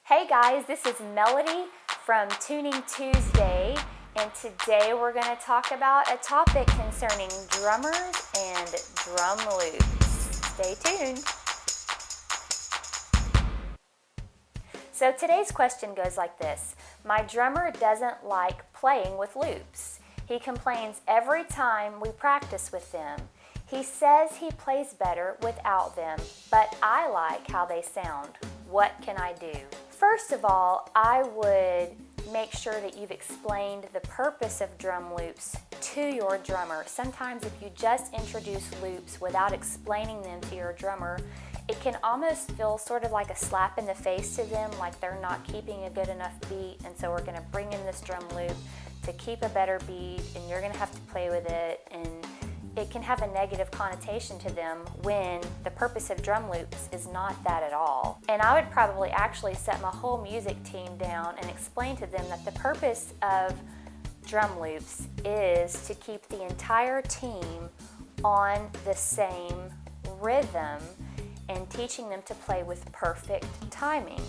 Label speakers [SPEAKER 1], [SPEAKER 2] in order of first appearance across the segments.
[SPEAKER 1] Hey guys, this is Melody from Tuning Tuesday, and today we're going to talk about a topic concerning drummers and drum loops. Stay tuned. So today's question goes like this. My drummer doesn't like playing with loops. He complains every time we practice with them. He says he plays better without them, but I like how they sound. What can I do? First of all, I would make sure that you've explained the purpose of drum loops to your drummer. Sometimes if you just introduce loops without explaining them to your drummer, it can almost feel sort of like a slap in the face to them, like they're not keeping a good enough beat, and so we're going to bring in this drum loop to keep a better beat, and you're going to have to play with it, and it can have a negative connotation to them when the purpose of drum loops is not that at all. And I would probably actually set my whole music team down and explain to them that the purpose of drum loops is to keep the entire team on the same rhythm and teaching them to play with perfect timing.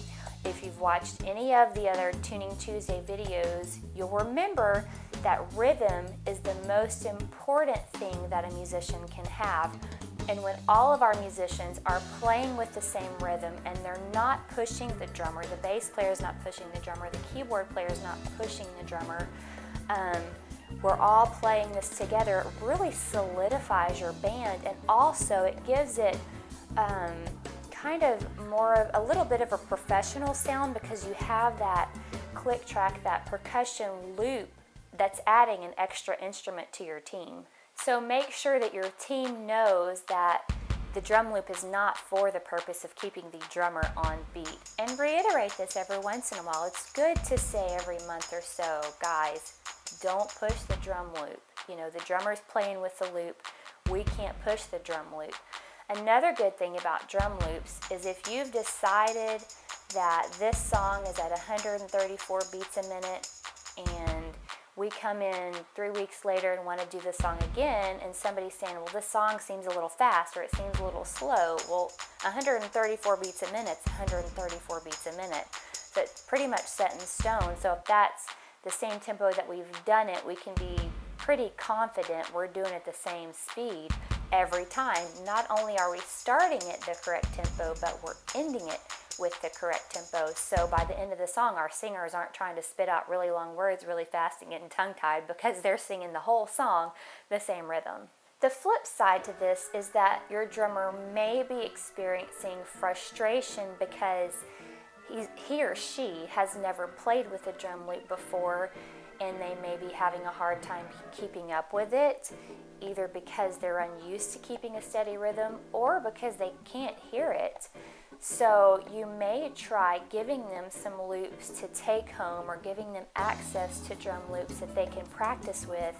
[SPEAKER 1] If you've watched any of the other Tuning Tuesday videos, you'll remember that rhythm is the most important thing that a musician can have. And when all of our musicians are playing with the same rhythm and they're not pushing the drummer, the bass player is not pushing the drummer, the keyboard player is not pushing the drummer, we're all playing this together, it really solidifies your band, and also it gives it kind of more of a little bit of a professional sound because you have that click track, that percussion loop that's adding an extra instrument to your team. So make sure that your team knows that the drum loop is not for the purpose of keeping the drummer on beat. And reiterate this every once in a while. It's good to say every month or so, guys, don't push the drum loop. You know, the drummer's playing with the loop. We can't push the drum loop. Another good thing about drum loops is if you've decided that this song is at 134 beats a minute and we come in 3 weeks later and want to do the song again, and somebody's saying, well, this song seems a little fast or it seems a little slow. Well, 134 beats a minute is 134 beats a minute. So it's pretty much set in stone. So if that's the same tempo that we've done it, we can be pretty confident we're doing it the same speed every time. Not only are we starting at the correct tempo, but we're ending it with the correct tempo. So by the end of the song, our singers aren't trying to spit out really long words really fast and getting tongue-tied because they're singing the whole song the same rhythm. The flip side to this is that your drummer may be experiencing frustration because he or she has never played with a drum loop before, and they may be having a hard time keeping up with it, either because they're unused to keeping a steady rhythm or because they can't hear it. So you may try giving them some loops to take home or giving them access to drum loops that they can practice with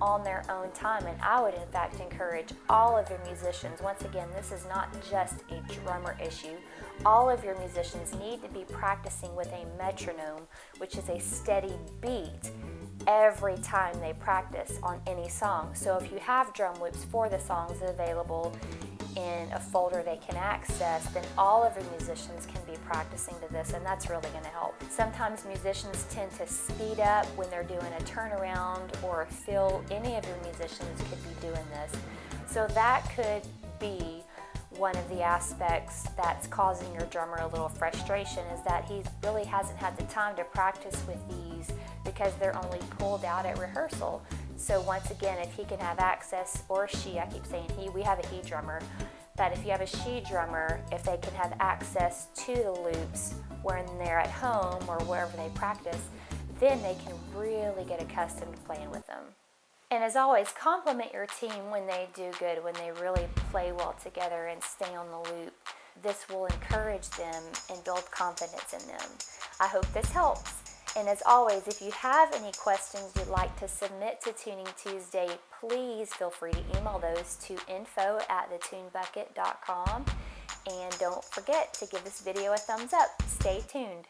[SPEAKER 1] on their own time. And I would in fact encourage all of your musicians, once again, this is not just a drummer issue, all of your musicians need to be practicing with a metronome, which is a steady beat, every time they practice on any song. So if you have drum loops for the songs available in a folder they can access, then all of your musicians can be practicing to this, and that's really going to help. Sometimes musicians tend to speed up when they're doing a turnaround or a fill. Any of your musicians could be doing this. So that could be one of the aspects that's causing your drummer a little frustration, is that he really hasn't had the time to practice with these because they're only pulled out at rehearsal. So once again, if he can have access, or she, I keep saying he, we have a he drummer, but if you have a she drummer, if they can have access to the loops when they're at home or wherever they practice, then they can really get accustomed to playing with them. And as always, compliment your team when they do good, when they really play well together and stay on the loop. This will encourage them and build confidence in them. I hope this helps. And as always, if you have any questions you'd like to submit to Tuning Tuesday, please feel free to email those to info@thetunebucket.com. And don't forget to give this video a thumbs up. Stay tuned.